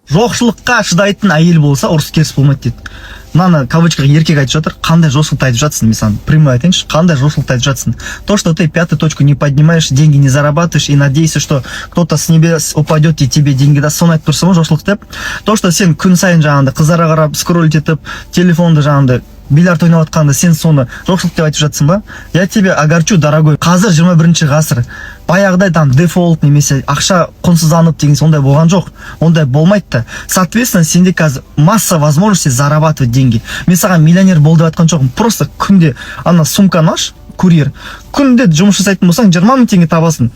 жоқшылыққа шыдайтын әйел болса ұрыс керіс болмайды дейді. Мынаны кавычкаға еркек айтып жатыр, қандай жоқшылықты айтып жатсың, мен саған прямой айтайыншы, қандай жоқшылықты айтып жатсың. То, что ты пятую точку не поднимаешь, деньги не зарабатываешь и надеешься, что кто-то с небес упадет и тебе деньги даст, соны айтып тұрсың ғой жоқшылық деп. То, что сен күн сайын жаңағындай қыздарға қарап скроллить етіп, телефонды жаңағындай бильярд ойнап отқанда сен соны жоқшылық деп айтып жатсың ба? Я тебя огорчу, дорогой. Қазір 21 ғасыр. Баяғыдай там дефолт немесе ақша құнсызданып деген сондай болған жоқ. Ондай болмайды. Соответственно, сенде қазір масса возможностей зарабатывать деньги. Мен саған миллионер бол деп айтқан жоқпын. Просто күнде ана сумканы аш, курьер. Күнде жұмыс жасайтын болсаң 20 мың теңге табасың.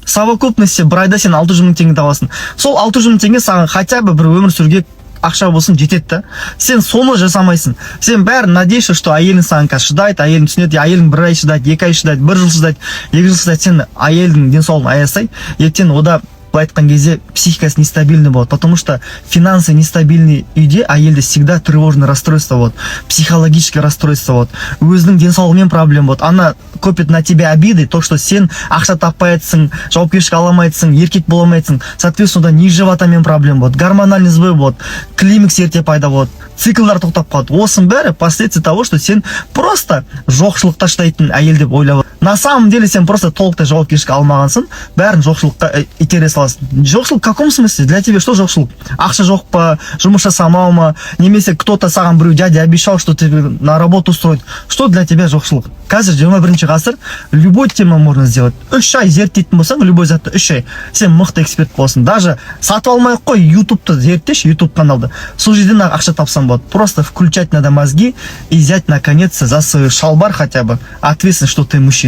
Совокупности бір айда сен 600 мың теңге табасың. Сол 600 мың теңге саған хотя бы бір өмір сүруге ақша болсын жетеді. Сен соны жасамайсың. Сен бәрін надеешься, что әйелің саған қазір шыдайды, әйелің түсінеді, әйелің бір ай шыдайды, 2 ай шыдайды, 1 жыл шыдайды, 2 жыл шыдайды. Сен әйелдің денсаулығын аясай, ертең ода былай айтқан кезде психикасы нестабильный болады, потому что финансы нестабильный үйде әйелде всегда тревожный расстройство болады, психологическое расстройство болады, өзінің денсаулығымен проблема болады. Она копит на тебя обиды, то, что сен ақша таппайсың, жауапкершілік ала алмайсың, еркек бола алмайсың, соответственно, низ животамен проблема болады, гормональный сбой болады, климакс ерте пайда болады, циклдар тоқтап қалады. Осының бәрі последствия того, что сен просто жоқшылықта шыдайтын әйел деп ойлап. На самом деле сен просто толықтай жауапкершілік алмағансың, бәрін жоқшылыққа итере саласың. Жоқшылық в каком смысле? Для тебя что жоқшылық? Ақша жоқ па, жұмыс жасамау ма, немесе кто-то саған біреу дядя обещал, что ты на работу устроит. Что для тебя жоқшылық? Қазір 21 ғасыр, любой тема можно сделать. 3 ай зерттейтін болсаң, любой затты 3 ай, сен мықты эксперт боласың. Даже сатып алмай қой, ютубты зерттеші, ютуб каналды. Сол жерден ақша тапсам болады. Просто включать надо мозги и взять наконец-то за свой шалбар хотя бы ответственность, что ты мужчина.